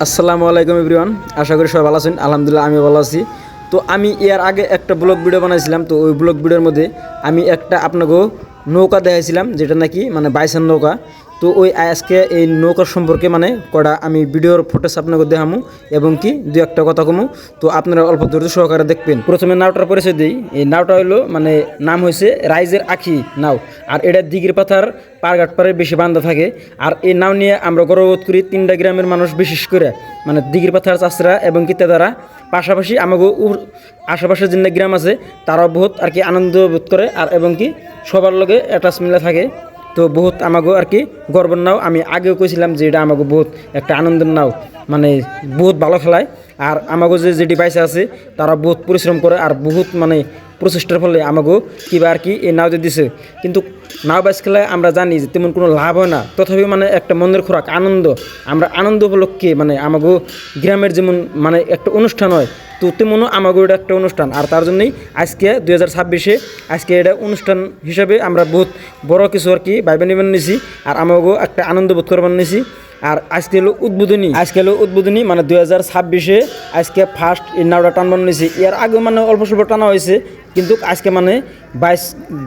আসসালামু আলাইকুম এভরিওয়ান, আশা করি সবাই ভালো আছেন। আলহামদুলিল্লাহ আমি ভালো আছি। তো আমি এর আগে একটা ব্লগ ভিডিও বানাইছিলাম। তো ওই ব্লগ ভিডিওর মধ্যে আমি একটা আপনাকে নৌকা দেখাইছিলাম, যেটা নাকি মানে বাইসান নৌকা। তো ওই আজকে এই নৌকার সম্পর্কে মানে কটা আমি ভিডিওর ফুটেজ আপনাকে দেখামু এবং কি দু একটা কথা কমু। তো আপনারা অল্প ধৈর্য সহকারে দেখবেন। প্রথমে নাওটার পরিচয় দিই। এই নাওটা হলো মানে নাম হয়েছে রাইজের আখি নাও। আর এটা দিঘির পাথার পারঘাট পারে বেশি বান্ধা থাকে। আর এই নাও নিয়ে আমরা গর্ববোধ করি তিনটা গ্রামের মানুষ, বিশেষ করে মানে দিঘির পাথার চাষরা এবং কি তেদারা, পাশাপাশি আমাকে আশেপাশের যে গ্রাম আছে তারাও বহুত আর কি আনন্দ বোধ করে আর এবং কি সবার লগে অ্যাটাচমেন্টে থাকে। তো বহুত আমাকে আর কি গর্বের নাও। আমি আগেও কইছিলাম যে এটা আমাকে বহুত একটা আনন্দের নাও, মানে বহুত ভালো খেলায়। আর আমাকে যে ডিভাইসে আছে তারা বহুত পরিশ্রম করে আর বহুত মানে প্রচেষ্টার ফলে আমাকেও কিবা আর কি এই নাও দিছে। কিন্তু নাও বাইচ খেলায় আমরা জানি যে তেমন কোনো লাভ হয় না, তথাপি মানে একটা মনের খোরাক আনন্দ। আমরা আনন্দ উপলক্ষে মানে আমাকেও গ্রামের যেমন মানে একটা অনুষ্ঠান হয়, তো তেমনও আমাকেও এটা একটা অনুষ্ঠান। আর তার জন্যই আজকে 2026-এ আজকে এটা অনুষ্ঠান হিসাবে আমরা বহুত বড় কিছু আর কি ভাইবে নিবেন নিছি আর আমাকেও একটা আনন্দ বোধ করবার নিছি। আর আজকে হলো উদ্বোধনী মানে 2026-এ আজকে ফার্স্ট এই নাওটা টানবান নিয়েছি। এর আগে মানে অল্প স্বল্প টানা হয়েছে, কিন্তু আজকে মানে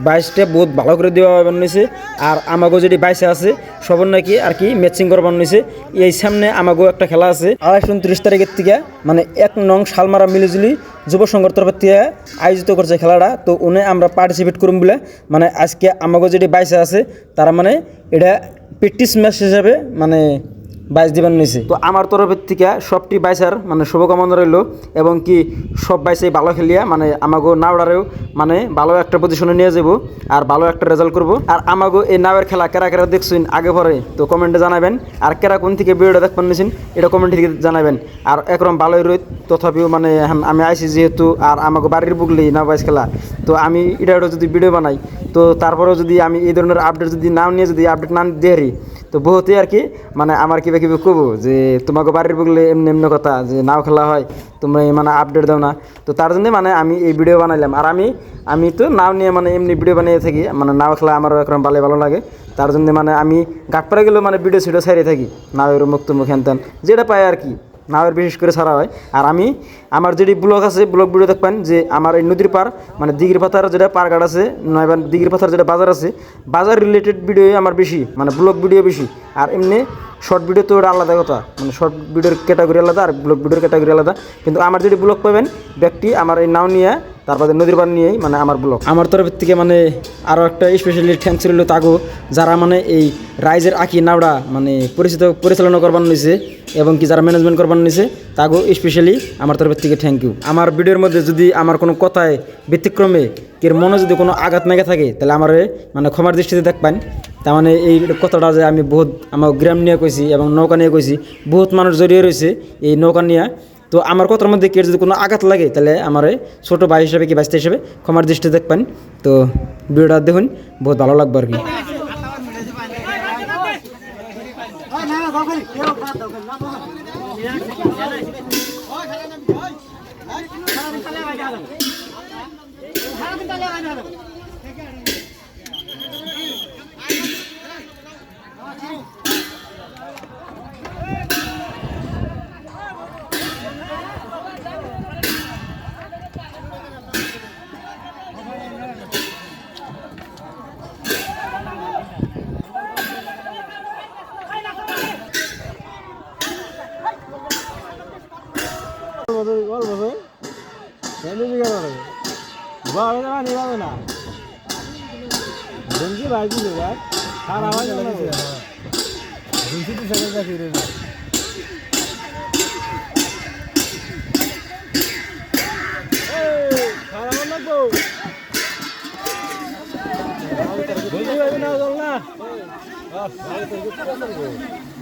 বাইশটা বহুত ভালো করে দেওয়া বানিয়েছে। আর আমাকেও যেটি বাইশে আছে সবার নাকি আর কি ম্যাচিং করে বানিয়েছে। এই সামনে আমাকেও একটা খেলা আছে 29 তারিখের থেকে, মানে 1 নং শালমারা মিলিজুলি যুব সংঘর তরফের থেকে আয়োজিত করছে খেলাটা। তো উনি আমরা পার্টিসিপেট করুম বলে মানে আজকে আমাকেও যেটি বাইশে আছে তারা মানে এটা প্র্যাকটিস ম্যাচ হিসাবে মানে বাইশ দিবার নিয়েছে। তো আমার তরফের থেকে সবটি বাইসার মানে শুভকামনা রইল এবং কি সব বাইসে ভালো খেলিয়া মানে আমাগো নাওড়ারেও মানে ভালো একটা পজিশনে নিয়ে যাব আর ভালো একটা রেজাল্ট করব। আর আমাগো এই নাওয়ের খেলা কেরা কেরা দেখছেন আগে পরে তো কমেন্টে জানাবেন। আর কেরা কোন থেকে ভিডিওটা দেখবেন নিয়েছেন এটা কমেন্টে থেকে জানাবেন। আর একরকম ভালোই রই, তথাপিও মানে আমি আইসি যেহেতু আর আমাকে বাড়ির বুকলেই নাও বাইস খেলা, তো আমি এটা যদি ভিডিও বানাই তো তারপরেও যদি আমি এই ধরনের আপডেট যদি নাও নিয়ে যদি আপডেট না দিয়ে তো বহুতই আর কি মানে আমার কিবা কিবা কবো যে তোমাকে বাড়ির বগলে এমনি এমনি কথা যে নাও খেলা হয় তোমরা মানে আপডেট দাও না। তো তার জন্যে মানে আমি এই ভিডিও বানাইলাম। আর আমি তো নাও নিয়ে মানে এমনি ভিডিও বানিয়ে থাকি, মানে নাও খেলা আমারও একরকম ভালো লাগে। তার জন্য মানে আমি ঘাটপাড়া গেলেও মানে ভিডিও সিডিও ছাড়িয়ে থাকি নাওয়ের মুক্ত মুখ হ্যান যেটা পাই আর কি নাওয়ের বিশেষ করে ছাড়া হয়। আর আমি আমার যেটি ব্লগ আছে ব্লগ ভিডিও দেখবেন যে আমার এই নদীর পার মানে দিঘির পাথার যেটা পারঘাট আছে নয়বার দিঘির পাথার যেটা বাজার আছে বাজার রিলেটেড ভিডিও আমার বেশি, মানে ব্লগ ভিডিও বেশি। আর এমনি শর্ট ভিডিও তো ওটা আলাদা কথা, মানে শর্ট ভিডিওর ক্যাটাগরি আলাদা আর ব্লগ ভিডিওর ক্যাটাগরি আলাদা। কিন্তু আমার যেটি ব্লগ পাবেন ব্যক্তি আমার এই নাও নিয়ে তারপরে নদীর পার নিয়েই মানে আমার ব্লগ। আমার তরফের থেকে মানে আরও একটা স্পেশালি থ্যাঙ্কস রইল তাগো যারা মানে এই রাইজের আঁকি নাওড়া মানে পরিচালনা করবার নিয়েছে এবং কি যারা ম্যানেজমেন্ট করবার নিয়েছে তাগো স্পেশালি আমার তরফের থেকে থ্যাংক ইউ। আমার ভিডিওর মধ্যে যদি আমার কোনো কথায় ব্যতিক্রমে এর মনে যদি কোনো আঘাত মেগে থাকে তাহলে আমার মানে ক্ষমার দৃষ্টিতে দেখবেন। তার মানে এই কথাটা যে আমি বহুত আমার গ্রাম নিয়ে কইছি এবং নৌকা নিয়ে কইছি, বহুত মানুষ জড়িয়ে রয়েছে এই নৌকা নিয়ে। তো আমার কথার মধ্যে কে যদি কোনো আঘাত লাগে তাহলে আমার ছোটো ভাই হিসেবে কি বাঁচতে হিসেবে ক্ষমার দৃষ্টিতে দেখবেন। তো ভিডিওটা দেখুন, বহুত ভালো লাগবে আর কি।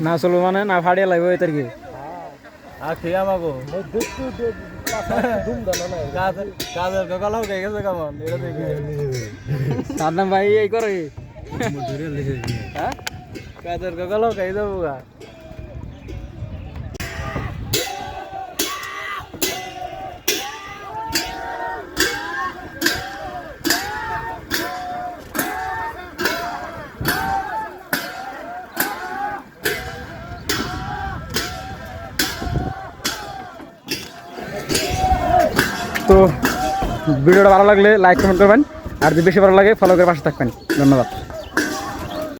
না চলবো মানে না ফাড়িয়া লাগবে এ তারিখে আর খেয়ে আমাগো কাজের গলা হয়ে গেছে কেমন এটা দেখে তার নাম ভাই এই করে হ্যাঁ কাজের গলা হয়ে যাবো গা। তো ভিডিওটা ভালো লাগলে লাইক কমেন্ট করবেন, আর যদি বেশি ভালো লাগে ফলো করে পাশে থাকবেন। ধন্যবাদ।